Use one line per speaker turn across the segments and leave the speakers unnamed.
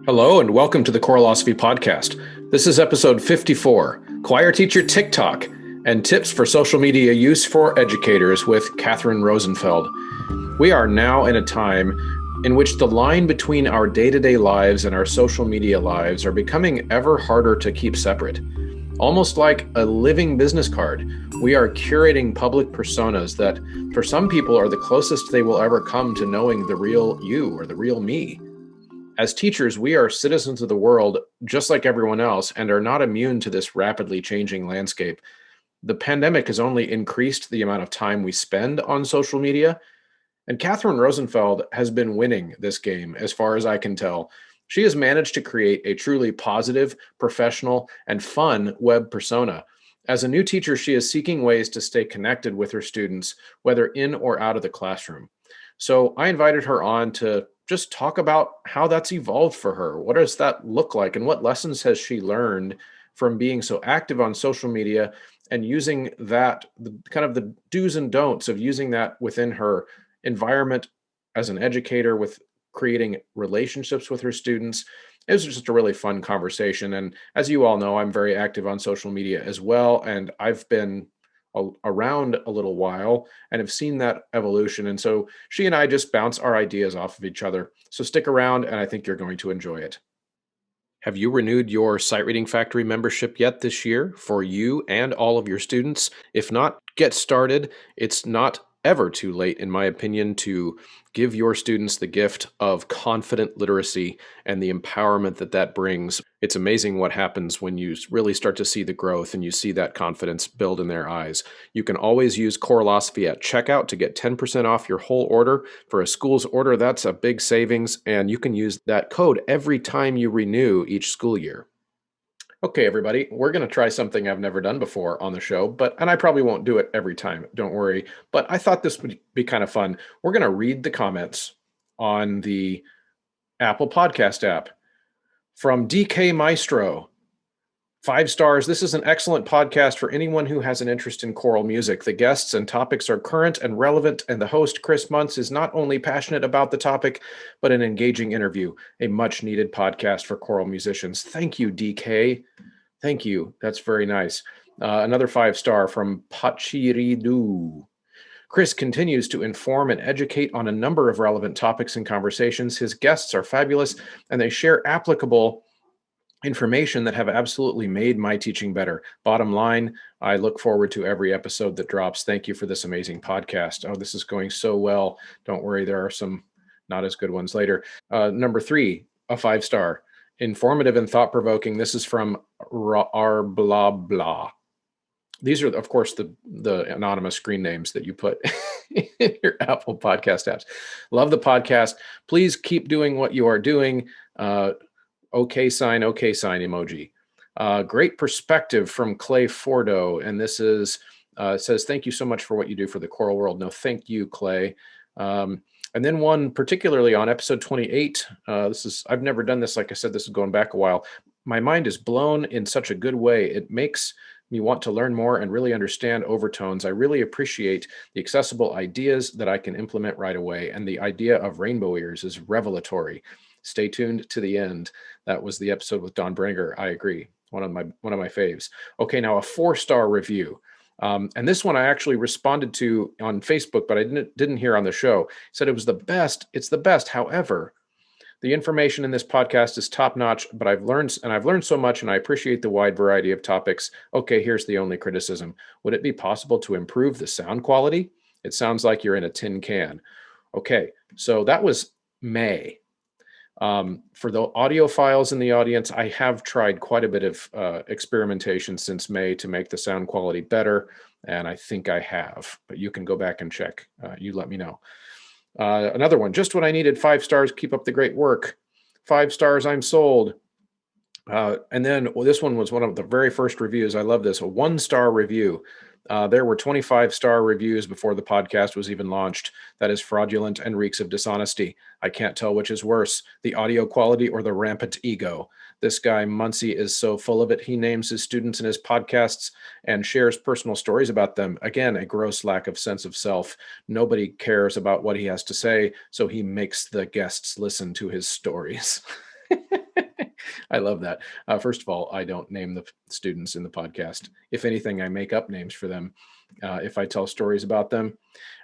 Hello and welcome to the Choirosophy Podcast. This is episode 54, Choir Teacher Tick Tock and Tips for Social Media Use for Educators with Katherine Rosenfeld. We are now in a time in which the line between our day-to-day lives and our social media lives are becoming ever harder to keep separate. Almost like a living business card, we are curating public personas that for some people are the closest they will ever come to knowing the real you or the real me. As teachers, we are citizens of the world just like everyone else and are not immune to this rapidly changing landscape. The pandemic has only increased the amount of time we spend on social media, and Katherine Rosenfeld has been winning this game as far as I can tell. She has managed to create a truly positive, professional, and fun web persona. As a new teacher, she is seeking ways to stay connected with her students, whether in or out of the classroom. So I invited her on to just talk about how that's evolved for her. What does that look like? And what lessons has she learned from being so active on social media and using that, kind of the do's and don'ts of using that within her environment as an educator with creating relationships with her students? It was just a really fun conversation. And as you all know, I'm very active on social media as well. And I've been around a little while and have seen that evolution. And so she and I just bounce our ideas off of each other. So stick around and I think you're going to enjoy it. Have you renewed your Sight Reading Factory membership yet this year for you and all of your students? If not, get started. It's not ever too late, in my opinion, to give your students the gift of confident literacy and the empowerment that that brings. It's amazing what happens when you really start to see the growth and you see that confidence build in their eyes. You can always use Choirosophy at checkout to get 10% off your whole order. For a school's order, that's a big savings, and you can use that code every time you renew each school year. Okay, everybody, we're going to try something I've never done before on the show, and I probably won't do it every time, don't worry. But I thought this would be kind of fun. We're going to read the comments on the Apple Podcast app from DK Maestro. 5 stars. This is an excellent podcast for anyone who has an interest in choral music. The guests and topics are current and relevant, and the host, Chris Muntz, is not only passionate about the topic, but an engaging interview. A much-needed podcast for choral musicians. Thank you, DK. Thank you. That's very nice. Another 5-star from Pachiridu. Chris continues to inform and educate on a number of relevant topics and conversations. His guests are fabulous, and they share applicable information that have absolutely made my teaching better. Bottom line, I look forward to every episode that drops. Thank you for this amazing podcast. Oh, this is going so well. Don't worry, there are some not as good ones later. Number 3, a 5-star. Informative and thought-provoking. This is from R blah blah. These are, of course, the anonymous screen names that you put in your Apple Podcast apps. Love the podcast. Please keep doing what you are doing. Okay sign emoji. Great perspective from Clay Fordo. And this is, says, thank you so much for what you do for the choral world. No, thank you, Clay. And then one particularly on episode 28. I've never done this. Like I said, this is going back a while. My mind is blown in such a good way. It makes me want to learn more and really understand overtones. I really appreciate the accessible ideas that I can implement right away. And the idea of rainbow ears is revelatory. Stay tuned to the end. That was the episode with Don Brenninger. I agree. One of my faves. Okay, now a 4-star review. And this one I actually responded to on Facebook, but I didn't hear on the show. It said it was the best. It's the best. However, the information in this podcast is top notch, but I've learned so much, and I appreciate the wide variety of topics. Okay, here's the only criticism. Would it be possible to improve the sound quality? It sounds like you're in a tin can. Okay, so that was May. For the audiophiles in the audience, I have tried quite a bit of experimentation since May to make the sound quality better, and I think I have, but you can go back and check. You let me know. Another one, just what I needed, 5 stars, keep up the great work. 5 stars, I'm sold. And then this one was one of the very first reviews. I love this, a 1-star review. There were 25-star reviews before the podcast was even launched. That is fraudulent and reeks of dishonesty. I can't tell which is worse, the audio quality or the rampant ego. This guy, Muncie, is so full of it. He names his students in his podcasts and shares personal stories about them. Again, a gross lack of sense of self. Nobody cares about what he has to say, so he makes the guests listen to his stories. I love that. First of all, I don't name the students in the podcast. If anything, I make up names for them if I tell stories about them.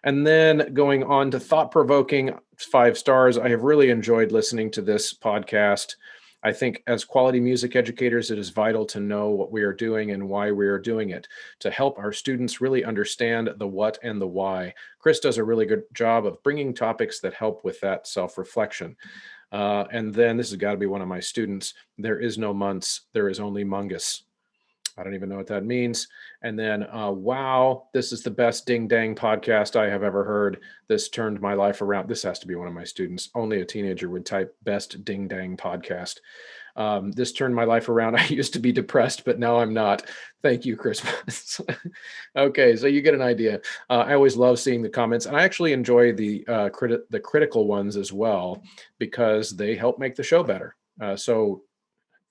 And then going on to thought provoking 5 stars, I have really enjoyed listening to this podcast. I think as quality music educators, it is vital to know what we are doing and why we are doing it to help our students really understand the what and the why. Chris does a really good job of bringing topics that help with that self-reflection. And then this has got to be one of my students. There is no months, there is only mungus. I don't even know what that means. And then, wow, this is the best ding dang podcast I have ever heard. This turned my life around. This has to be one of my students. Only a teenager would type best ding dang podcast. This turned my life around. I used to be depressed, but now I'm not. Thank you, Christmas. Okay, so you get an idea. I always love seeing the comments, and I actually enjoy the critical ones as well because they help make the show better. So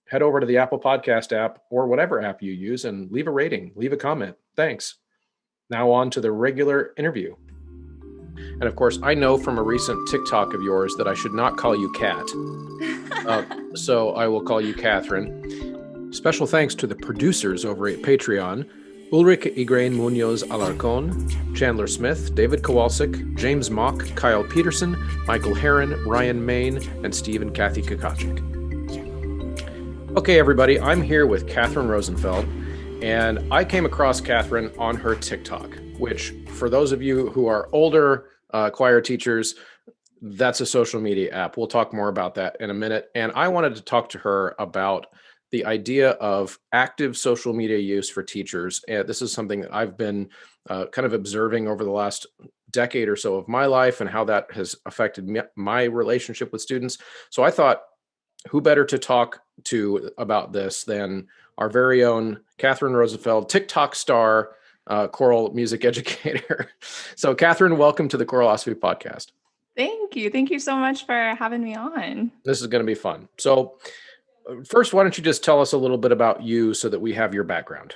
head over to the Apple Podcast app or whatever app you use and leave a rating, leave a comment. Thanks. Now on to the regular interview. And of course, I know from a recent Tick Tock of yours that I should not call you Kat. So I will call you Katherine. Special thanks to the producers over at Patreon, Ulrich Igrain Munoz Alarcon, Chandler Smith, David Kowalczyk, James Mock, Kyle Peterson, Michael Herron, Ryan Main, and Steve and Kathy Kakachik. Okay, everybody, I'm here with Katherine Rosenfeld, and I came across Katherine on her TikTok, which for those of you who are older choir teachers, that's a social media app. We'll talk more about that in a minute. And I wanted to talk to her about the idea of active social media use for teachers. And this is something that I've been kind of observing over the last decade or so of my life and how that has affected my relationship with students. So I thought, who better to talk to about this than our very own Katherine Rosenfeld, TikTok star, choral music educator. So Katherine, welcome to the Choralosophy Podcast.
Thank you. Thank you so much for having me on.
This is going to be fun. So first, why don't you just tell us a little bit about you so that we have your background?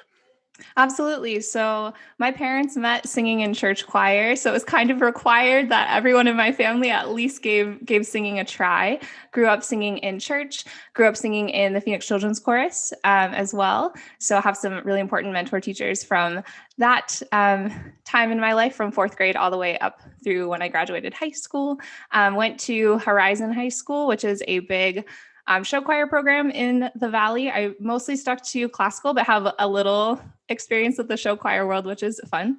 Absolutely. So my parents met singing in church choir. So it was kind of required that everyone in my family at least gave singing a try. Grew up singing in church, grew up singing in the Phoenix Children's Chorus as well. So I have some really important mentor teachers from that time in my life, from 4th grade all the way up through when I graduated high school. Went to Horizon High School, which is a big show choir program in the Valley. I mostly stuck to classical, but have a little experience with the show choir world, which is fun.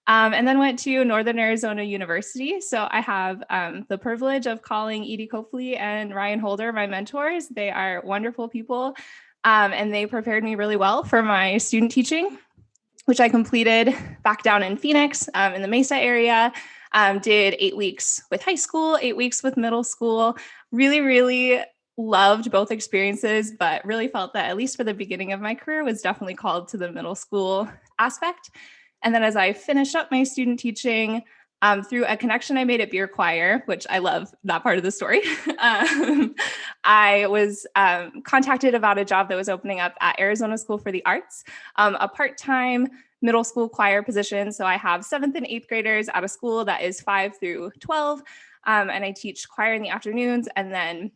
And then went to Northern Arizona University. So I have the privilege of calling Edie Copley and Ryan Holder my mentors. They are wonderful people, and they prepared me really well for my student teaching, which I completed back down in Phoenix in the Mesa area. Did 8 weeks with high school, 8 weeks with middle school. Really, really loved both experiences, but really felt that at least for the beginning of my career was definitely called to the middle school aspect. And then as I finished up my student teaching through a connection I made at Beer Choir, which I love that part of the story, I was contacted about a job that was opening up at Arizona School for the Arts, a part-time middle school choir position. So I have 7th and 8th graders at a school that is 5 through 12, and I teach choir in the afternoons. And then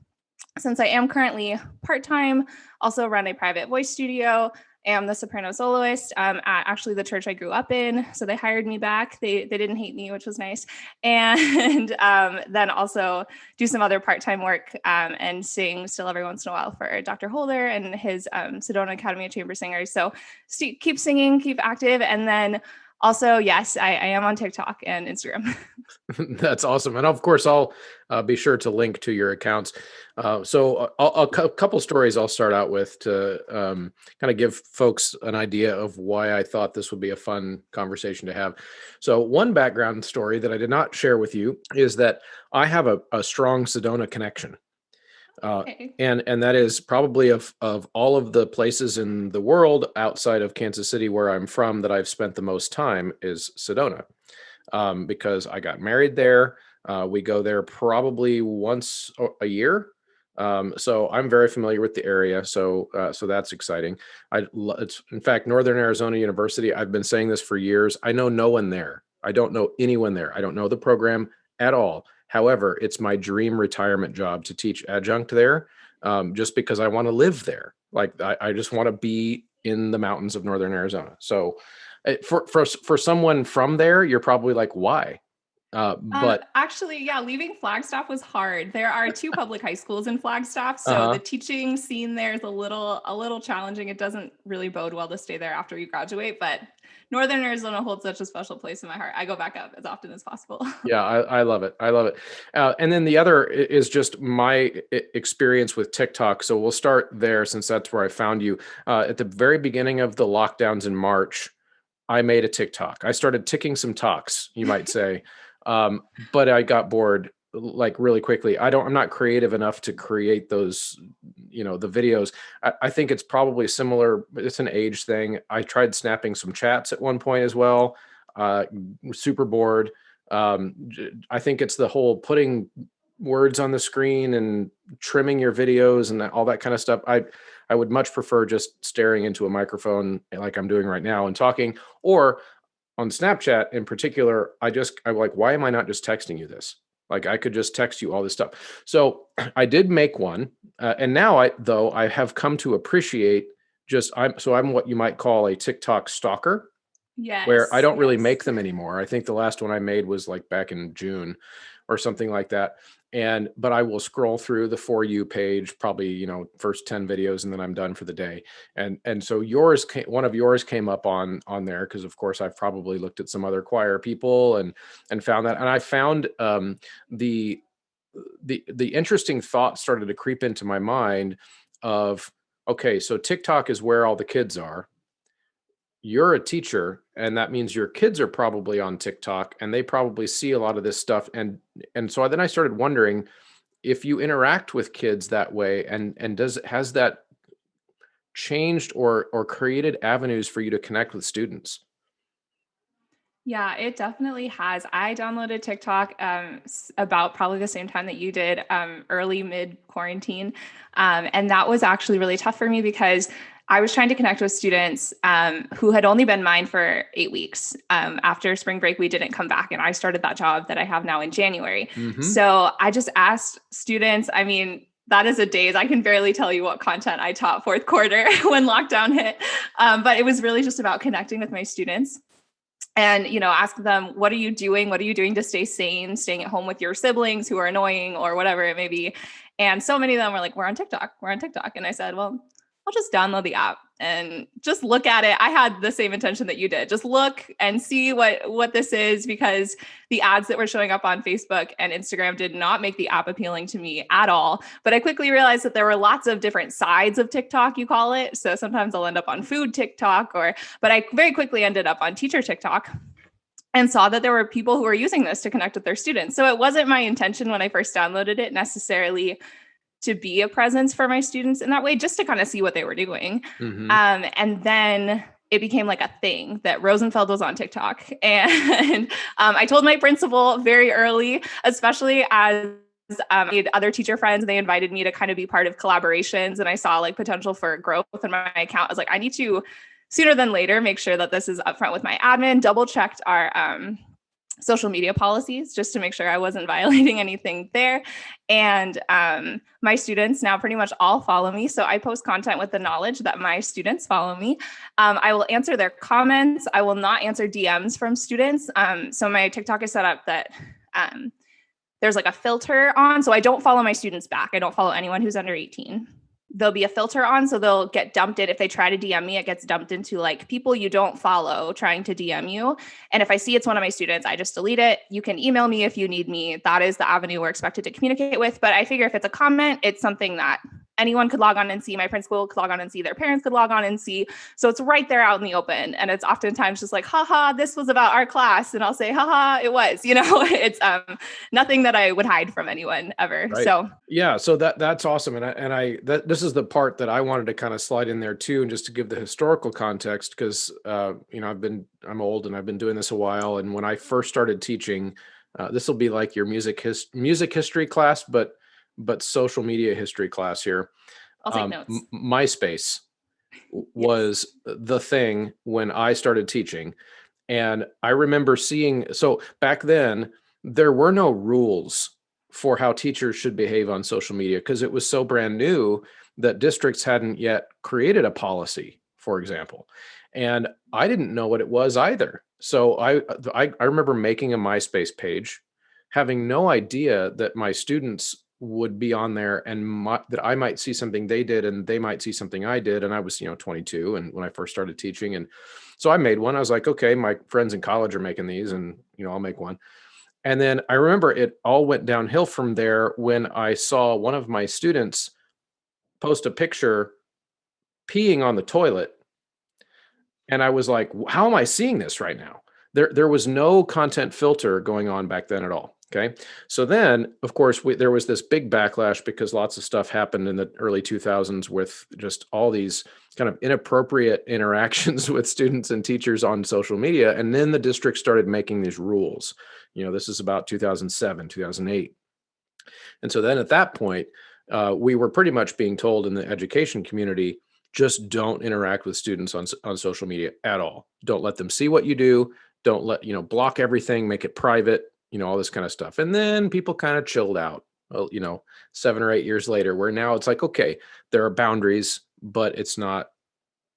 since I am currently part-time, also run a private voice studio, am the soprano soloist at actually the church I grew up in. So they hired me back. They didn't hate me, which was nice. And then also do some other part-time work and sing still every once in a while for Dr. Holder and his Sedona Academy of Chamber Singers. So keep singing, keep active. And then also, yes, I am on TikTok and Instagram.
That's awesome. And of course, I'll be sure to link to your accounts. So a couple stories I'll start out with to kind of give folks an idea of why I thought this would be a fun conversation to have. So one background story that I did not share with you is that I have a strong Sedona connection.
Okay.
And that is probably of all of the places in the world outside of Kansas City where I'm from that I've spent the most time is Sedona, because I got married there. We go there probably once a year. So I'm very familiar with the area. So that's exciting. It's in fact, Northern Arizona University. I've been saying this for years. I know no one there. I don't know anyone there. I don't know the program at all. However, it's my dream retirement job to teach adjunct there. just because I want to live there. Like I just want to be in the mountains of northern Arizona. So for someone from there, you're probably like, why? But
Actually, yeah, leaving Flagstaff was hard. There are two public high schools in Flagstaff, so the teaching scene there is a little challenging. It doesn't really bode well to stay there after you graduate, but Northern Arizona holds such a special place in my heart. I go back up as often as possible.
yeah, I love it. I love it. And then the other is just my experience with TikTok. So we'll start there since that's where I found you. At the very beginning of the lockdowns in March, I made a TikTok. I started ticking some talks, you might say. But I got bored like really quickly. I'm not creative enough to create those, the videos. I think it's probably similar. It's an age thing. I tried snapping some chats at one point as well. Super bored. I think it's the whole putting words on the screen and trimming your videos and all that kind of stuff. I would much prefer just staring into a microphone like I'm doing right now and talking, or on Snapchat in particular, I'm like, why am I not just texting you this? Like I could just text you all this stuff. So I did make one. And now I have come to appreciate I'm what you might call a TikTok stalker, where I
Yes,
don't really
yes.
make them anymore. I think the last one I made was like back in June or something like that. But I will scroll through the For You page, probably, first 10 videos, and then I'm done for the day. And so one of yours came up on there, because of course I've probably looked at some other choir people and found that. And I found the interesting thought started to creep into my mind of, okay, so TikTok is where all the kids are. You're a teacher, and that means your kids are probably on TikTok, and they probably see a lot of this stuff. And so then I started wondering if you interact with kids that way, and has that changed or created avenues for you to connect with students?
Yeah, it definitely has. I downloaded TikTok about probably the same time that you did, early mid quarantine. And that was actually really tough for me because I was trying to connect with students who had only been mine for 8 weeks. After spring break, we didn't come back, and I started that job that I have now in January.
Mm-hmm.
So I just asked students, I mean, that is a daze. I can barely tell you what content I taught fourth quarter when lockdown hit. But it was really just about connecting with my students and ask them, what are you doing to stay sane, staying at home with your siblings who are annoying or whatever it may be. And so many of them were like, we're on TikTok. And I said, well, I'll just download the app and just look at it. I had the same intention that you did. Just look and see what this is, because the ads that were showing up on Facebook and Instagram did not make the app appealing to me at all. But I quickly realized that there were lots of different sides of TikTok, you call it. So sometimes I'll end up on food TikTok, but I very quickly ended up on teacher TikTok and saw that there were people who were using this to connect with their students. So it wasn't my intention when I first downloaded it necessarily to be a presence for my students in that way, just to kind of see what they were doing.
Mm-hmm.
And then it became like a thing that Rosenfeld was on TikTok. And I told my principal very early, especially as I had other teacher friends, and they invited me to kind of be part of collaborations. And I saw like potential for growth in my account. I was like, I need to sooner than later make sure that this is upfront with my admin, double checked our social media policies just to make sure I wasn't violating anything there. And my students now pretty much all follow me. So I post content with the knowledge that my students follow me. I will answer their comments. I will not answer DMs from students. So my TikTok is set up that there's like a filter on. So I don't follow my students back. I don't follow anyone who's under 18. There'll be a filter on, so they'll get dumped in. If they try to DM me, it gets dumped into like people you don't follow trying to DM you. And if I see it's one of my students, I just delete it. You can email me if you need me. That is the avenue we're expected to communicate with. But I figure if it's a comment, it's something that anyone could log on and see. My principal could log on and see. Their parents could log on and see. So it's right there out in the open. And it's oftentimes just like, haha, this was about our class. And I'll say, haha, it was, it's nothing that I would hide from anyone ever.
Right.
So
yeah, so that's awesome. This is the part that I wanted to kind of slide in there too. And just to give the historical context, because, I'm old and I've been doing this a while. And when I first started teaching, this will be like your music history class, but social media history class here.
I'll take notes.
MySpace was the thing when I started teaching. And I remember so back then there were no rules for how teachers should behave on social media because it was so brand new that districts hadn't yet created a policy, for example. And I didn't know what it was either. So I remember making a MySpace page, having no idea that my students would be on there and that I might see something they did and they might see something I did. And I was, 22 and when I first started teaching. And so I made one. I was like, okay, my friends in college are making these and, I'll make one. And then I remember it all went downhill from there when I saw one of my students post a picture peeing on the toilet. And I was like, how am I seeing this right now? There was no content filter going on back then at all. Okay. So then, of course, there was this big backlash because lots of stuff happened in the early 2000s with just all these kind of inappropriate interactions with students and teachers on social media. And then the district started making these rules. This is about 2007, 2008. And so then at that point, we were pretty much being told in the education community, just don't interact with students on social media at all. Don't let them see what you do. Don't block everything, make it private, all this kind of stuff. And then people kind of chilled out, 7 or 8 years later, where now it's like, okay, there are boundaries, but it's not,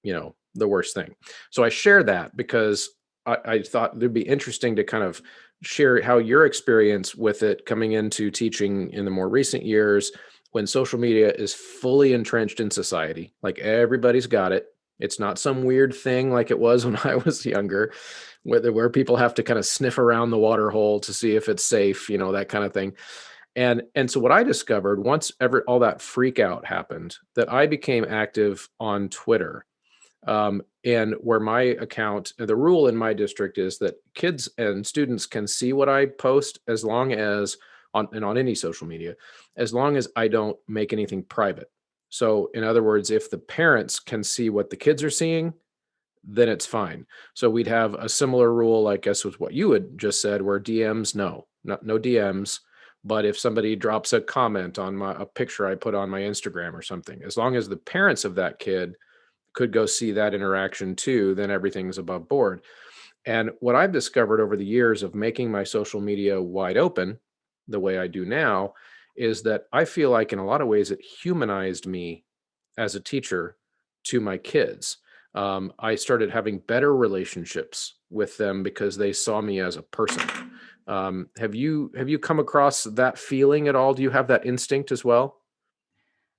the worst thing. So I share that because I thought it'd be interesting to kind of share how your experience with it coming into teaching in the more recent years when social media is fully entrenched in society, like everybody's got it. It's not some weird thing like it was when I was younger, where people have to kind of sniff around the water hole to see if it's safe, that kind of thing. And so what I discovered once all that freak out happened, that I became active on Twitter. And where my account, the rule in my district is that kids and students can see what I post as long as on any social media, as long as I don't make anything private. So in other words, if the parents can see what the kids are seeing, then it's fine. So we'd have a similar rule, I guess, with what you had just said, where DMs, no DMs. But if somebody drops a comment on a picture I put on my Instagram or something, as long as the parents of that kid could go see that interaction too, then everything's above board. And what I've discovered over the years of making my social media wide open the way I do now is that I feel like in a lot of ways it humanized me as a teacher to my kids. I started having better relationships with them because they saw me as a person. Have you come across that feeling at all? Do you have that instinct as well?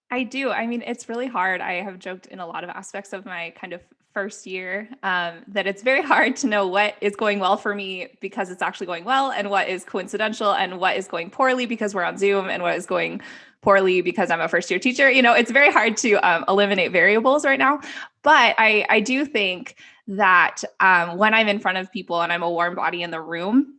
I do. I mean, it's really hard. I have joked in a lot of aspects of my kind of first year that it's very hard to know what is going well for me because it's actually going well and what is coincidental and what is going poorly because we're on Zoom and what is going poorly because I'm a first year teacher. It's very hard to eliminate variables right now. But I do think that when I'm in front of people and I'm a warm body in the room,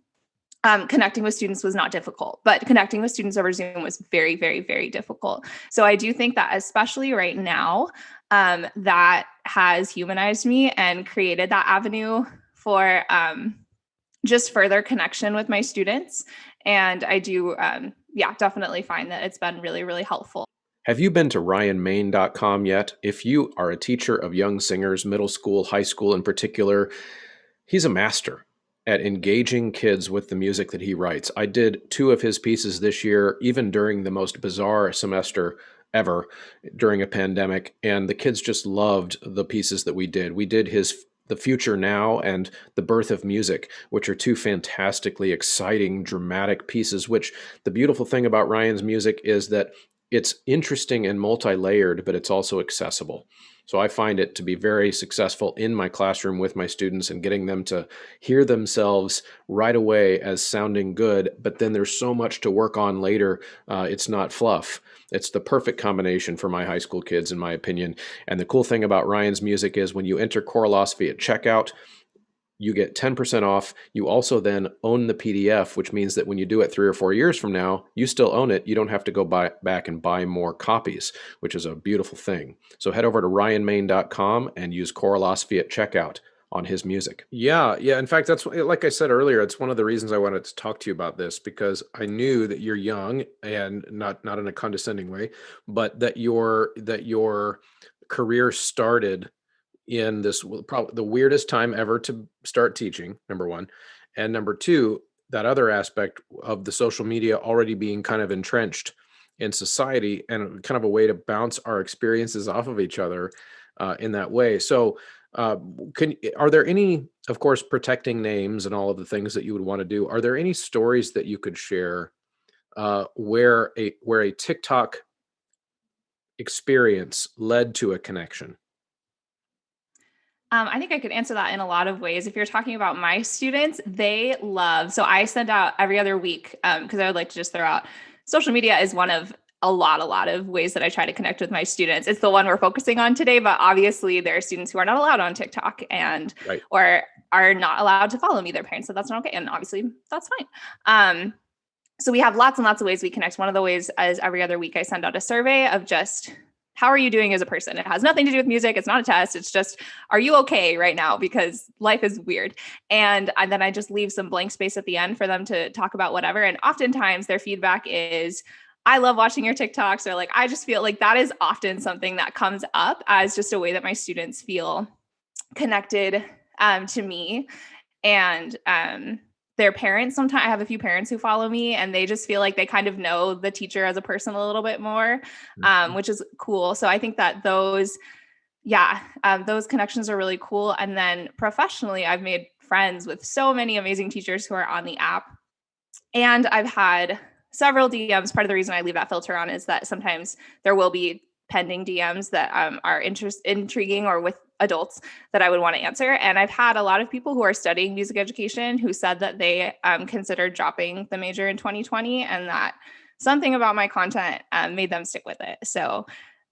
connecting with students was not difficult, but connecting with students over Zoom was very, very, very difficult. So I do think that especially right now, that has humanized me and created that avenue for just further connection with my students. And I do, definitely find that it's been really, really helpful.
Have you been to ryanmain.com yet? If you are a teacher of young singers, middle school, high school in particular, he's a master at engaging kids with the music that he writes. I did 2 of his pieces this year, even during the most bizarre semester ever during a pandemic, and the kids just loved the pieces that we did. We did The Future Now and The Birth of Music, which are 2 fantastically exciting, dramatic pieces, which the beautiful thing about Ryan's music is that it's interesting and multi-layered, but it's also accessible. So I find it to be very successful in my classroom with my students and getting them to hear themselves right away as sounding good, but then there's so much to work on later. It's not fluff. It's the perfect combination for my high school kids, in my opinion. And the cool thing about Ryan's music is when you enter Choreolosophy at checkout, you get 10% off. You also then own the PDF, which means that when you do it 3 or 4 years from now, you still own it. You don't have to go back and buy more copies, which is a beautiful thing. So head over to ryanmain.com and use Choreolosophy at checkout on his music. Yeah. In fact, that's like I said earlier, it's one of the reasons I wanted to talk to you about this, because I knew that you're young and not in a condescending way, but that your career started in this probably the weirdest time ever to start teaching, number one. And number two, that other aspect of the social media already being kind of entrenched in society, and kind of a way to bounce our experiences off of each other in that way. So, are there any, of course, protecting names and all of the things that you would want to do? Are there any stories that you could share where a TikTok experience led to a connection?
I think I could answer that in a lot of ways. If you're talking about my students, they love, so I send out every other week because I would like to just throw out social media is one of a lot of ways that I try to connect with my students. It's the one we're focusing on today, but obviously there are students who are not allowed on TikTok and
Right.
or are not allowed to follow me. Their parents said that's not okay. And obviously that's fine. So we have lots and lots of ways we connect. One of the ways is every other week I send out a survey of just how are you doing as a person? It has nothing to do with music. It's not a test. It's just, are you okay right now? Because life is weird. And then I just leave some blank space at the end for them to talk about whatever. And oftentimes their feedback is, I love watching your TikToks, or like, I just feel like that is often something that comes up as just a way that my students feel connected to me. And their parents, sometimes I have a few parents who follow me and they just feel like they kind of know the teacher as a person a little bit more,
Mhm.
which is cool. So I think that those connections are really cool. And then professionally, I've made friends with so many amazing teachers who are on the app. And I've had several DMs. Part of the reason I leave that filter on is that sometimes there will be pending DMs that are intriguing or with adults that I would want to answer. And I've had a lot of people who are studying music education who said that they considered dropping the major in 2020 and that something about my content made them stick with it. So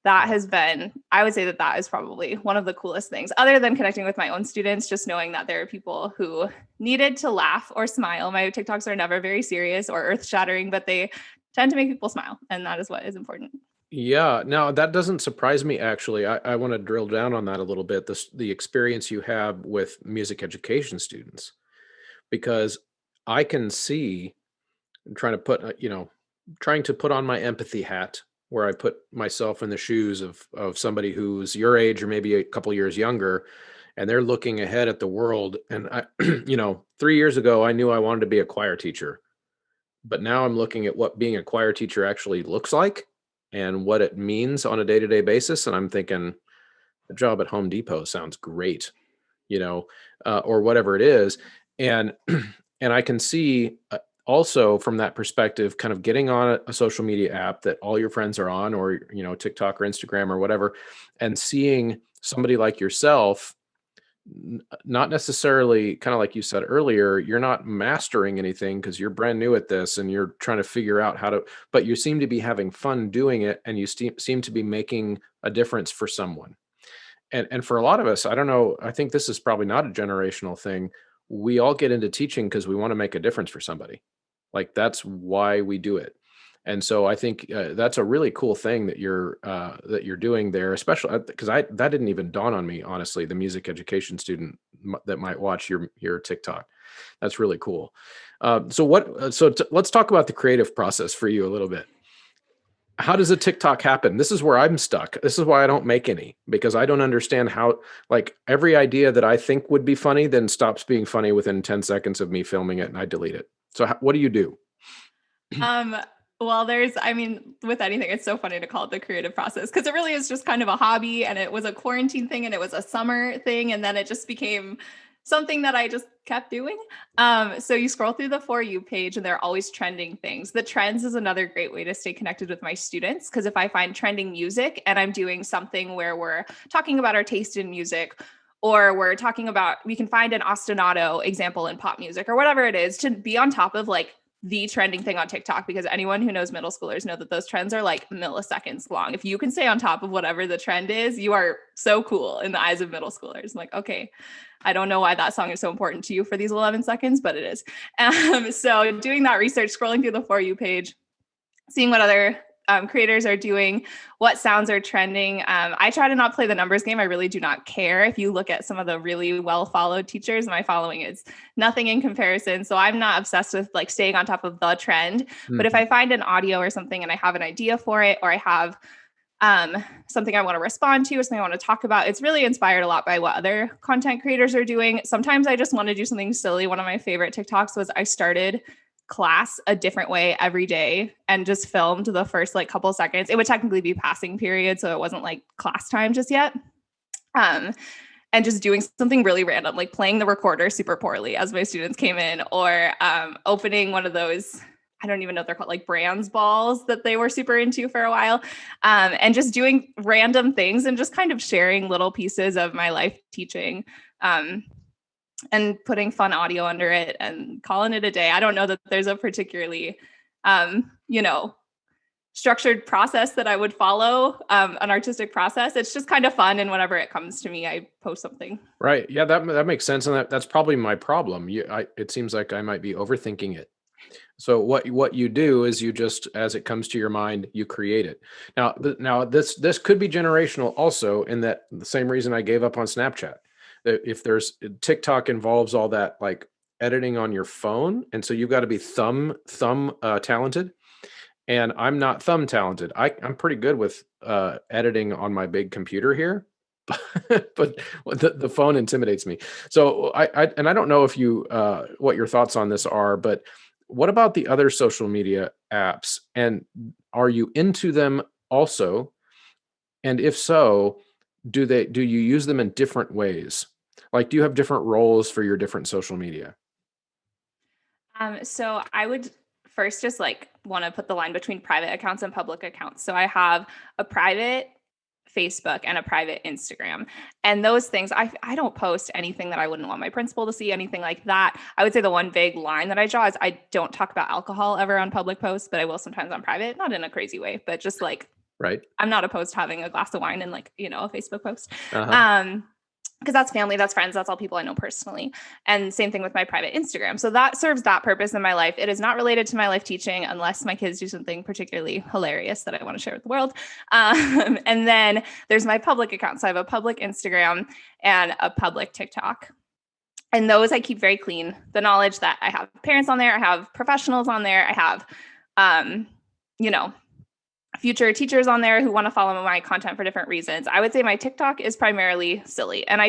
that has been, I would say that is probably one of the coolest things, other than connecting with my own students, just knowing that there are people who needed to laugh or smile. My TikToks are never very serious or earth shattering, but they tend to make people smile. And that is what is important.
Yeah, no, that doesn't surprise me actually. I want to drill down on that a little bit. The experience you have with music education students, because I can see trying to put trying to put on my empathy hat, where I put myself in the shoes of somebody who's your age or maybe a couple years younger, and they're looking ahead at the world. And I, 3 years ago, I knew I wanted to be a choir teacher, but now I'm looking at what being a choir teacher actually looks like and what it means on a day-to-day basis. And I'm thinking, a job at Home Depot sounds great, or whatever it is. And and I can see also from that perspective, kind of getting on a social media app that all your friends are on, or TikTok or Instagram or whatever, and seeing somebody like yourself, not necessarily, kind of like you said earlier, you're not mastering anything because you're brand new at this and you're trying to figure out how to, but you seem to be having fun doing it, and you seem to be making a difference for someone. And for a lot of us, I don't know, I think this is probably not a generational thing. We all get into teaching because we want to make a difference for somebody. Like, that's why we do it. And so I think that's a really cool thing that you're doing there, especially because I that didn't even dawn on me, honestly. The music education student that might watch your TikTok, that's really cool. Let's talk about the creative process for you a little bit. How does a TikTok happen? This is where I'm stuck. This is why I don't make any, because I don't understand how, like, every idea that I think would be funny then stops being funny within 10 seconds of me filming it, and I delete it. So what do you do?
Um, well, I mean, with anything, it's so funny to call it the creative process because it really is just kind of a hobby, and it was a quarantine thing and it was a summer thing. And then it just became something that I just kept doing. So you scroll through the For You page and there are always trending things. The trends is another great way to stay connected with my students, because if I find trending music and I'm doing something where we're talking about our taste in music, or we can find an ostinato example in pop music or whatever it is, to be on top of like the trending thing on TikTok, because anyone who knows middle schoolers know that those trends are like milliseconds long. If you can stay on top of whatever the trend is, you are so cool in the eyes of middle schoolers. I'm like, okay, I don't know why that song is so important to you for these 11 seconds, but it is. So doing that research, scrolling through the For You page, seeing what other creators are doing, what sounds are trending. I try to not play the numbers game. I really do not care. If you look at some of the really well followed teachers, my following is nothing in comparison. So I'm not obsessed with like staying on top of the trend. But if
Mhm.
I find an audio or something and I have an idea for it, or I have something I want to respond to or something I want to talk about. It's really inspired a lot by what other content creators are doing. Sometimes I just want to do something silly. One of my favorite TikToks was I started class a different way every day and just filmed the first like couple seconds. It would technically be passing period, so it wasn't like class time just yet. And just doing something really random, like playing the recorder super poorly as my students came in, or opening one of those, I don't even know what they're called, like brands balls that they were super into for a while, and just doing random things and just kind of sharing little pieces of my life teaching, and putting fun audio under it and calling it a day. I don't know that there's a particularly, structured process that I would follow, an artistic process. It's just kind of fun. And whenever it comes to me, I post something.
Right. Yeah, that makes sense. And that's probably my problem. It seems like I might be overthinking it. So what you do is you just, as it comes to your mind, you create it. Now this could be generational also, in that the same reason I gave up on Snapchat. That if there's TikTok involves all that like editing on your phone, and so you've got to be thumb talented. And I'm not thumb talented. I'm pretty good with editing on my big computer here, but the phone intimidates me. So I don't know if you what your thoughts on this are, but what about the other social media apps? And are you into them also? And if so, do you use them in different ways? Like, do you have different roles for your different social media?
So I would first just like want to put the line between private accounts and public accounts. So I have a private Facebook and a private Instagram. And those things, I don't post anything that I wouldn't want my principal to see, anything like that. I would say the one big line that I draw is I don't talk about alcohol ever on public posts, but I will sometimes on private, not in a crazy way, but just like,
Right.
I'm not opposed to having a glass of wine in like, a Facebook post.
Uh-huh.
Because that's family, that's friends, that's all people I know personally. And same thing with my private Instagram. So that serves that purpose in my life. It is not related to my life teaching unless my kids do something particularly hilarious that I want to share with the world. And then there's my public account. So I have a public Instagram and a public TikTok. And those I keep very clean. The knowledge that I have parents on there, I have professionals on there, I have, future teachers on there who want to follow my content for different reasons. I would say my TikTok is primarily silly. And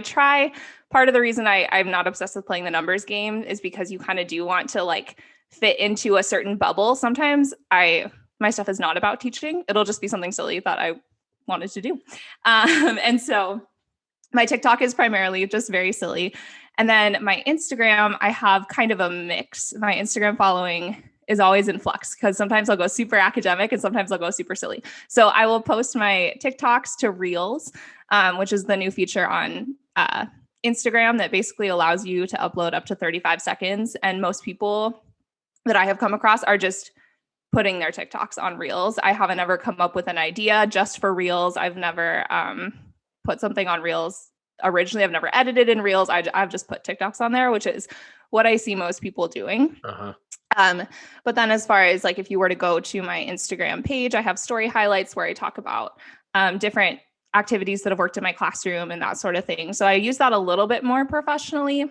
part of the reason I'm not obsessed with playing the numbers game is because you kind of do want to like fit into a certain bubble. Sometimes my stuff is not about teaching. It'll just be something silly that I wanted to do. And so my TikTok is primarily just very silly. And then my Instagram, I have kind of a mix. My Instagram following is always in flux because sometimes I'll go super academic and sometimes I'll go super silly. So I will post my TikToks to Reels, which is the new feature on Instagram that basically allows you to upload up to 35 seconds. And most people that I have come across are just putting their TikToks on Reels. I haven't ever come up with an idea just for Reels. I've never put something on Reels originally. I've never edited in Reels. I've just put TikToks on there, which is what I see most people doing.
Uh-huh.
But then as far as like, if you were to go to my Instagram page, I have story highlights where I talk about different activities that have worked in my classroom and that sort of thing. So I use that a little bit more professionally,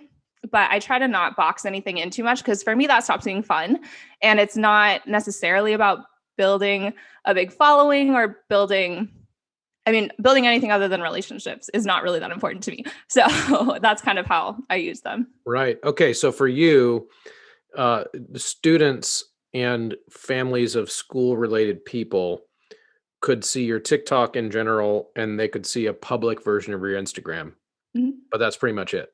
but I try to not box anything in too much because for me, that stops being fun. And it's not necessarily about building a big following or building anything other than relationships is not really that important to me. So that's kind of how I use them.
Right. Okay. So for you, students and families of school-related people could see your TikTok in general, and they could see a public version of your Instagram. Mm-hmm. But that's pretty much it.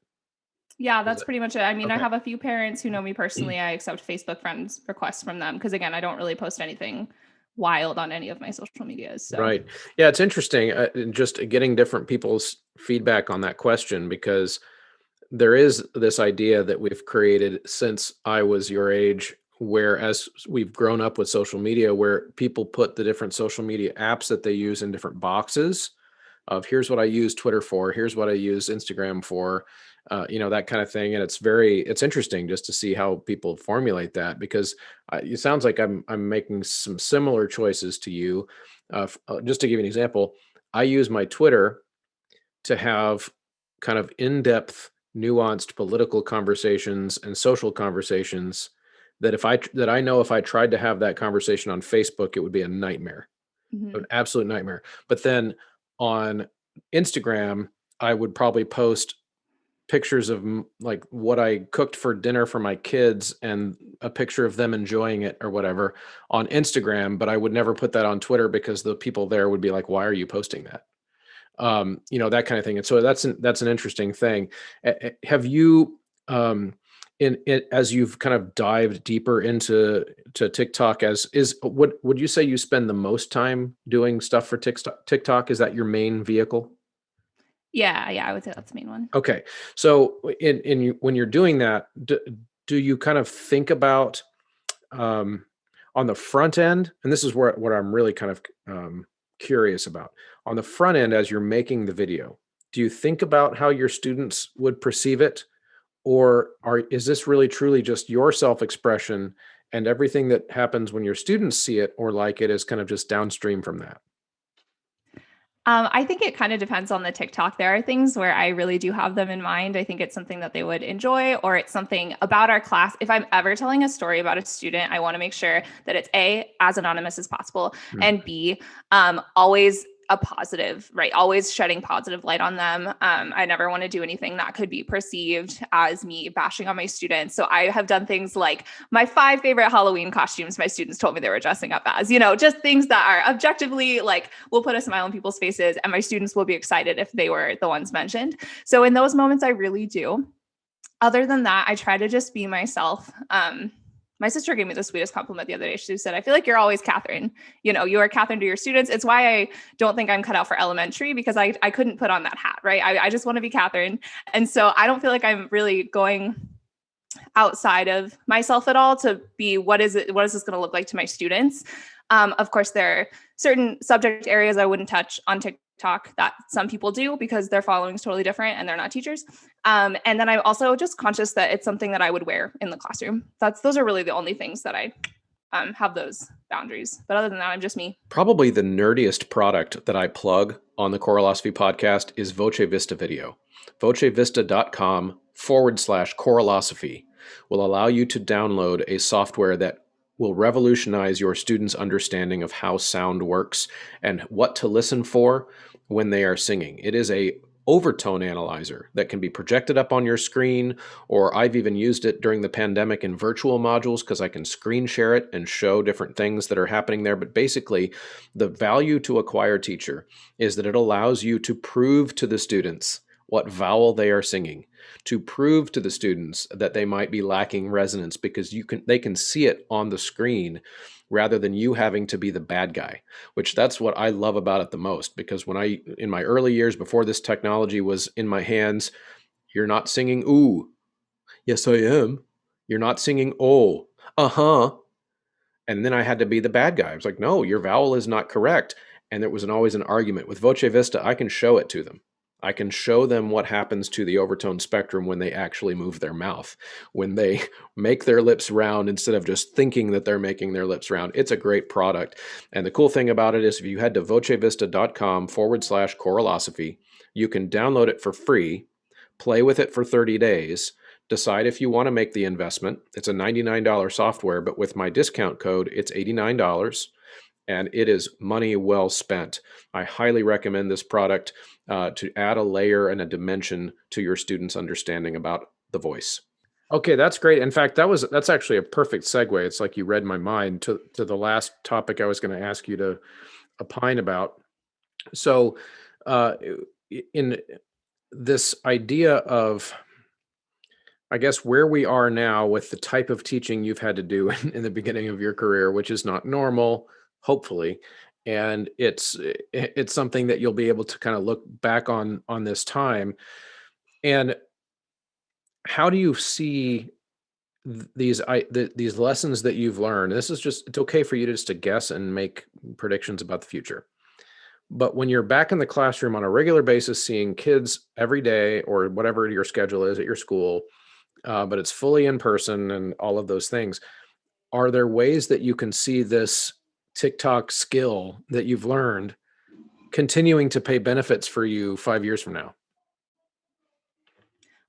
Yeah, that's pretty much it. I mean, okay. I have a few parents who know me personally. I accept Facebook friends requests from them because, again, I don't really post anything wild on any of my social medias. So.
Right. Yeah, it's interesting just getting different people's feedback on that question, because there is this idea that we've created since I was your age, where as we've grown up with social media, where people put the different social media apps that they use in different boxes of here's what I use Twitter for, here's what I use Instagram for, that kind of thing. And it's interesting just to see how people formulate that, because it sounds like I'm making some similar choices to you. Just to give you an example, I use my Twitter to have kind of in-depth, nuanced political conversations and social conversations that I know if I tried to have that conversation on Facebook, it would be a nightmare.
Mhm.
an absolute nightmare. But then on Instagram, I would probably post pictures of like what I cooked for dinner for my kids and a picture of them enjoying it or whatever on Instagram, but I would never put that on Twitter because the people there would be like, why are you posting that? That kind of thing. And so that's an interesting thing. Have you, in it, as you've kind of dived deeper to TikTok, as is, what would you say you spend the most time doing stuff for TikTok? Is that your main vehicle?
Yeah, I would say that's the main one.
Okay. So when you're doing that, do you kind of think about, um, on the front end, and this is where what I'm really kind of curious about. On the front end, as you're making the video, do you think about how your students would perceive it, or is this really truly just your self-expression, and everything that happens when your students see it or like it is kind of just downstream from that?
I think it kind of depends on the TikTok. There are things where I really do have them in mind. I think it's something that they would enjoy, or it's something about our class. If I'm ever telling a story about a student, I want to make sure that it's A, as anonymous as possible,
Mm.
and B, always a positive, right? Always shedding positive light on them. I never want to do anything that could be perceived as me bashing on my students. So I have done things like my 5 favorite Halloween costumes my students told me they were dressing up as, just things that are objectively like will put a smile on people's faces, and my students will be excited if they were the ones mentioned. So in those moments, I really do. Other than that, I try to just be myself. My sister gave me the sweetest compliment the other day. She said, I feel like you're always Katherine. You are Katherine to your students. It's why I don't think I'm cut out for elementary, because I couldn't put on that hat, right? I just want to be Katherine. And so I don't feel like I'm really going outside of myself at all to be, what is this going to look like to my students? Of course, there are certain subject areas I wouldn't touch on TikTok that some people do because their following is totally different and they're not teachers. And then I'm also just conscious that it's something that I would wear in the classroom. Those are really the only things that I have those boundaries. But other than that, I'm just me.
Probably the nerdiest product that I plug on the Coralosophy podcast is Voce Vista Video. vocevista.com/Coralosophy will allow you to download a software that will revolutionize your students' understanding of how sound works and what to listen for when they are singing. It is a overtone analyzer that can be projected up on your screen, or I've even used it during the pandemic in virtual modules because I can screen share it and show different things that are happening there. But basically, the value to a choir teacher is that it allows you to prove to the students what vowel they are singing, to prove to the students that they might be lacking resonance, because they can see it on the screen rather than you having to be the bad guy, which that's what I love about it the most. Because in my early years before this technology was in my hands, you're not singing ooh. Yes, I am. You're not singing oh. Uh-huh. And then I had to be the bad guy. I was like, no, your vowel is not correct. And there was always an argument. With Voce Vista, I can show it to them. I can show them what happens to the overtone spectrum when they actually move their mouth, when they make their lips round instead of just thinking that they're making their lips round. It's a great product. And the cool thing about it is if you head to vocevista.com/Coralosophy, you can download it for free, play with it for 30 days, decide if you want to make the investment. It's a $99 software, but with my discount code, it's $89. And it is money well spent. I highly recommend this product to add a layer and a dimension to your students' understanding about the voice. Okay, that's great. In fact, that's actually a perfect segue. It's like you read my mind to the last topic I was going to ask you to opine about. So, in this idea of, I guess, where we are now with the type of teaching you've had to do in the beginning of your career, which is not normal, hopefully, and it's something that you'll be able to kind of look back on this time. And how do you see these lessons that you've learned? This is just, it's okay for you just to guess and make predictions about the future. But when you're back in the classroom on a regular basis, seeing kids every day or whatever your schedule is at your school, but it's fully in person and all of those things, are there ways that you can see this TikTok skill that you've learned continuing to pay benefits for you 5 years from now?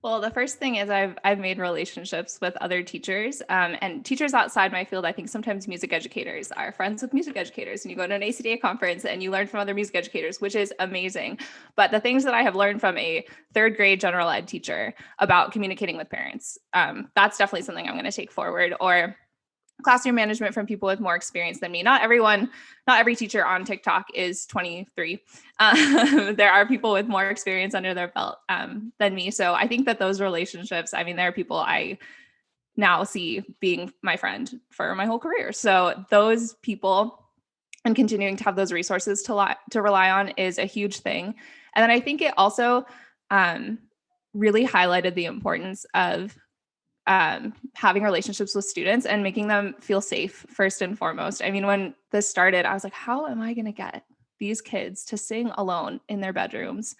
Well, the first thing is I've made relationships with other teachers, and teachers outside my field. I think sometimes music educators are friends with music educators, and you go to an ACDA conference and you learn from other music educators, which is amazing. But the things that I have learned from a third grade general ed teacher about communicating with parents, that's definitely something I'm going to take forward. Or classroom management from people with more experience than me. Not every teacher on TikTok is 23. There are people with more experience under their belt than me. So I think that those relationships, I mean, there are people I now see being my friend for my whole career. So those people and continuing to have those resources to rely on is a huge thing. And then I think it also really highlighted the importance of having relationships with students and making them feel safe first and foremost. I mean, when this started, I was like, how am I going to get these kids to sing alone in their bedrooms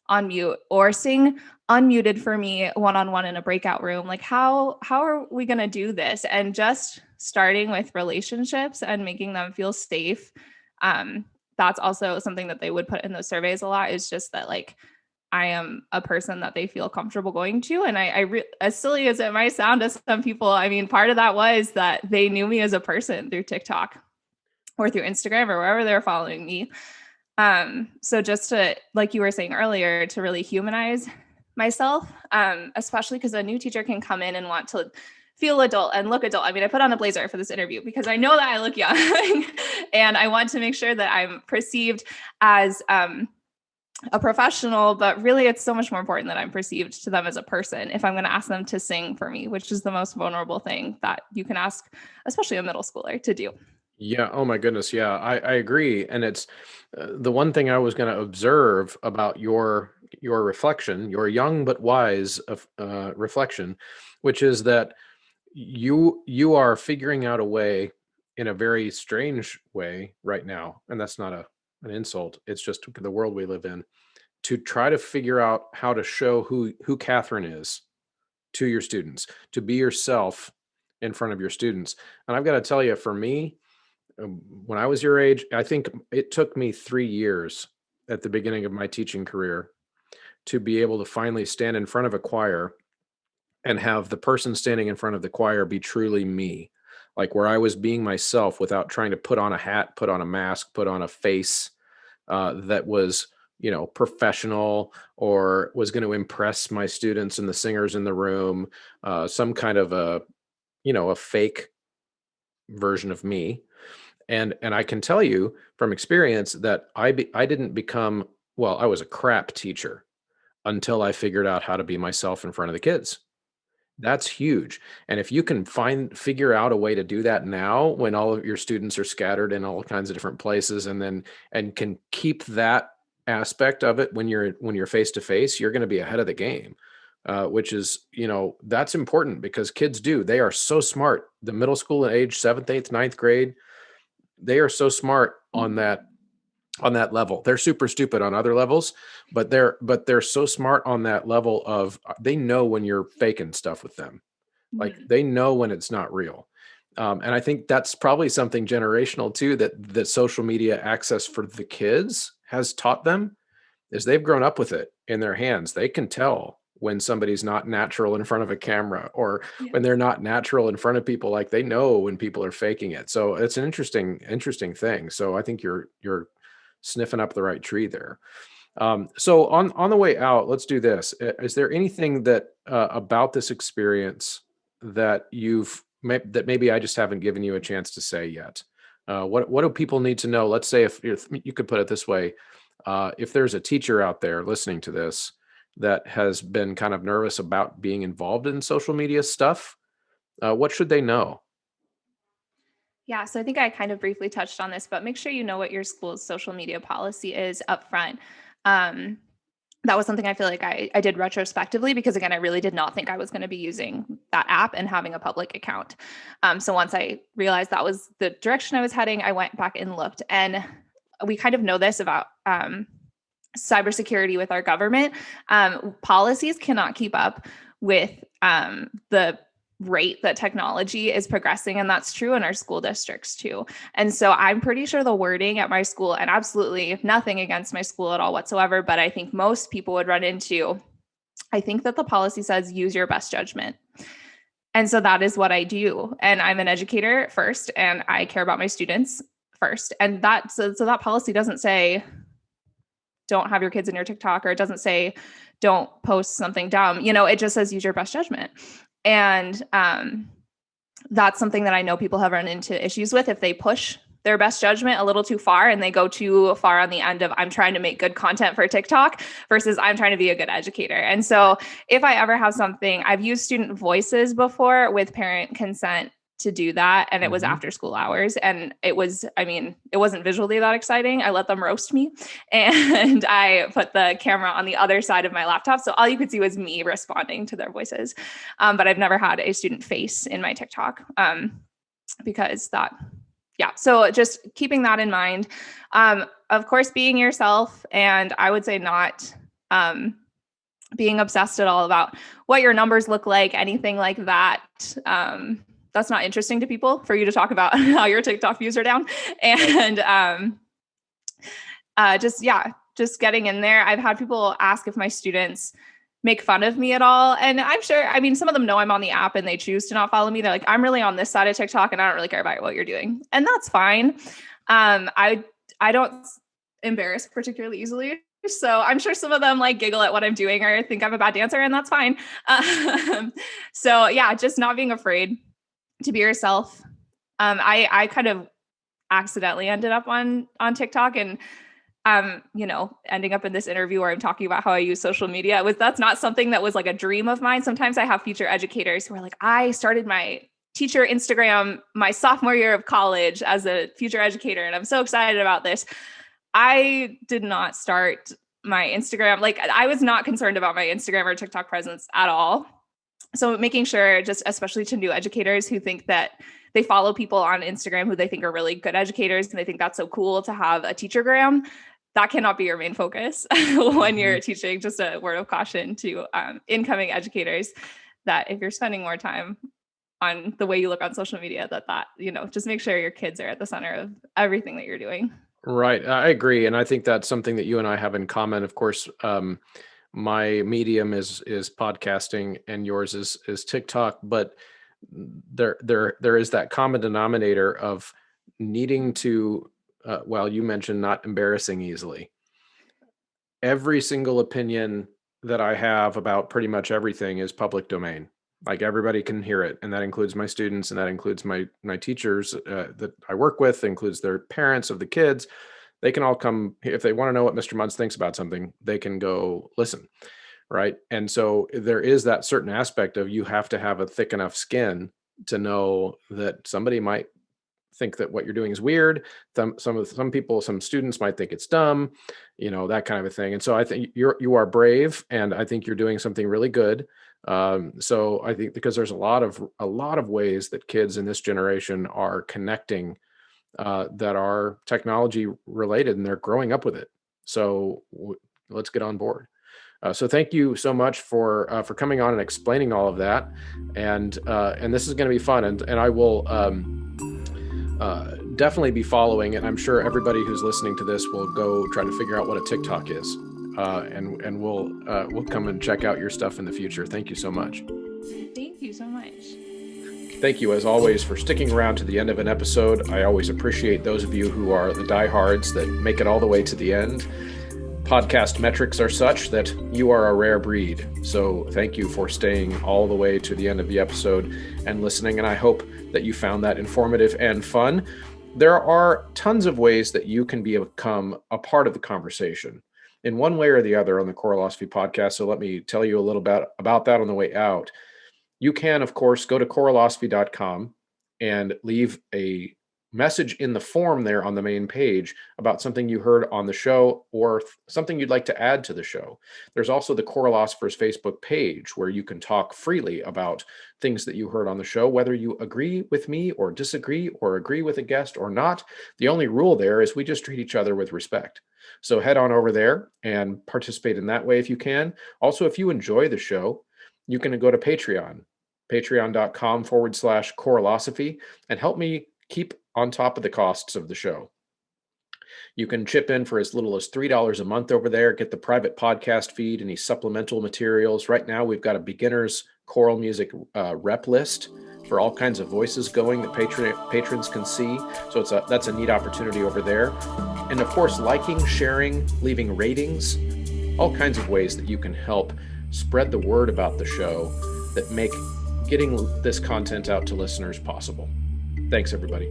on mute or sing unmuted for me one-on-one in a breakout room? Like, how are we going to do this? And just starting with relationships and making them feel safe. That's also something that they would put in those surveys a lot, is just that, like, I am a person that they feel comfortable going to. And as silly as it might sound to some people, I mean, part of that was that they knew me as a person through TikTok or through Instagram or wherever they're following me. So just to, like you were saying earlier, to really humanize myself, especially because a new teacher can come in and want to feel adult and look adult. I mean, I put on a blazer for this interview because I know that I look young and I want to make sure that I'm perceived as, a professional, but really it's so much more important that I'm perceived to them as a person if I'm going to ask them to sing for me, which is the most vulnerable thing that you can ask, especially a middle schooler, to do.
Yeah. Oh my goodness. Yeah, I agree. And it's the one thing I was going to observe about your reflection, your young but wise reflection, which is that you are figuring out a way in a very strange way right now, and that's not an insult. It's just the world we live in, to try to figure out how to show who Katherine is to your students, to be yourself in front of your students. And I've got to tell you, for me, when I was your age, I think it took me 3 years at the beginning of my teaching career to be able to finally stand in front of a choir and have the person standing in front of the choir be truly me, like where I was being myself without trying to put on a hat, put on a mask, put on a face that was, professional or was going to impress my students and the singers in the room, some kind of a fake version of me. And I can tell you from experience that I didn't become, well, I was a crap teacher until I figured out how to be myself in front of the kids. That's huge. And if you can figure out a way to do that now when all of your students are scattered in all kinds of different places, and can keep that aspect of it when you're face to face, you're going to be ahead of the game. Which is, that's important because they are so smart. The middle school age, 7th, 8th, ninth grade, they are so smart on that level. They're super stupid on other levels, but they're so smart on that level of they know when you're faking stuff with them. Like
Mhm.
they know when it's not real. And I think that's probably something generational too, that social media access for the kids has taught them, is they've grown up with it in their hands. They can tell when somebody's not natural in front of a camera, or
Yeah.
when they're not natural in front of people. Like they know when people are faking it. So it's an interesting thing. So I think you're sniffing up the right tree there. So on the way out, let's do this. Is there anything that about this experience that that maybe I just haven't given you a chance to say yet? What do people need to know? Let's say if you could put it this way, if there's a teacher out there listening to this that has been kind of nervous about being involved in social media stuff, what should they know?
Yeah, so I think I kind of briefly touched on this, but make sure you know what your school's social media policy is upfront. Um, that was something I feel like I did retrospectively because, again, I really did not think I was going to be using that app and having a public account. So once I realized that was the direction I was heading, I went back and looked. And we kind of know this about cybersecurity with our government. Policies cannot keep up with the rate that technology is progressing. And that's true in our school districts too. And so I'm pretty sure the wording at my school, and absolutely nothing against my school at all whatsoever, but I think most people would run into I think that the policy says use your best judgment. And so that is what I do. And I'm an educator first, and I care about my students first. And so that policy doesn't say don't have your kids in your TikTok, or it doesn't say don't post something dumb. It just says use your best judgment. And that's something that I know people have run into issues with if they push their best judgment a little too far and they go too far on the end of I'm trying to make good content for TikTok versus I'm trying to be a good educator. And so if I ever have something, I've used student voices before with parent consent to do that. And it was after school hours. And it wasn't visually that exciting. I let them roast me and I put the camera on the other side of my laptop. So all you could see was me responding to their voices. But I've never had a student face in my TikTok because so just keeping that in mind. Of course, being yourself, and I would say not being obsessed at all about what your numbers look like, anything like that. That's not interesting to people for you to talk about how your TikTok views are down. And just getting in there. I've had people ask if my students make fun of me at all. And I'm sure, some of them know I'm on the app and they choose to not follow me. They're like, I'm really on this side of TikTok and I don't really care about what you're doing. And that's fine. I don't embarrass particularly easily. So I'm sure some of them giggle at what I'm doing or think I'm a bad dancer, and that's fine. Just not being afraid to be yourself. I kind of accidentally ended up on TikTok and ending up in this interview where I'm talking about how I use social media. That's not something that was a dream of mine. Sometimes I have future educators who are like, I started my teacher Instagram my sophomore year of college as a future educator, and I'm so excited about this. I did not start my Instagram. I was not concerned about my Instagram or TikTok presence at all. So making sure, just especially to new educators who think that they follow people on Instagram who they think are really good educators and they think that's so cool to have a TeacherGram, that cannot be your main focus when you're teaching. Just a word of caution to incoming educators that if you're spending more time on the way you look on social media, that just make sure your kids are at the center of everything that you're doing.
Right. I agree. And I think that's something that you and I have in common. Of course, my medium is podcasting and yours is TikTok, but there is that common denominator of needing to, you mentioned not embarrassing easily. Every single opinion that I have about pretty much everything is public domain. Everybody can hear it. And that includes my students, and that includes my teachers that I work with, includes their parents of the kids. They can all come, if they want to know what Mr. Muntz thinks about something, they can go listen, right? And so there is that certain aspect of you have to have a thick enough skin to know that somebody might think that what you're doing is weird. Some students might think it's dumb, that kind of a thing. And so I think you are brave, and I think you're doing something really good. So I think because there's a lot of ways that kids in this generation are connecting that are technology related, and they're growing up with it. So let's get on board. So thank you so much for coming on and explaining all of that. And this is going to be fun. And I will definitely be following, and I'm sure everybody who's listening to this will go try to figure out what a TikTok is. And we'll come and check out your stuff in the future. Thank you so much.
Thank you so much.
Thank you, as always, for sticking around to the end of an episode. I always appreciate those of you who are the diehards that make it all the way to the end. Podcast metrics are such that you are a rare breed. So thank you for staying all the way to the end of the episode and listening. And I hope that you found that informative and fun. There are tons of ways that you can become a part of the conversation in one way or the other on the Choirosophy podcast. So let me tell you a little bit about that on the way out. You can, of course, go to choirosophy.com and leave a message in the form there on the main page about something you heard on the show or something you'd like to add to the show. There's also the Choirolosophers Facebook page where you can talk freely about things that you heard on the show, whether you agree with me or disagree or agree with a guest or not. The only rule there is we just treat each other with respect. So head on over there and participate in that way if you can. Also, if you enjoy the show, you can go to patreon.com/Choirosophy and help me keep on top of the costs of the show. You can chip in for as little as $3 a month over there, get the private podcast feed, any supplemental materials. Right now, we've got a beginner's choral music rep list for all kinds of voices going that patrons can see. So that's a neat opportunity over there. And of course, liking, sharing, leaving ratings, all kinds of ways that you can help spread the word about the show that make getting this content out to listeners possible. Thanks, everybody.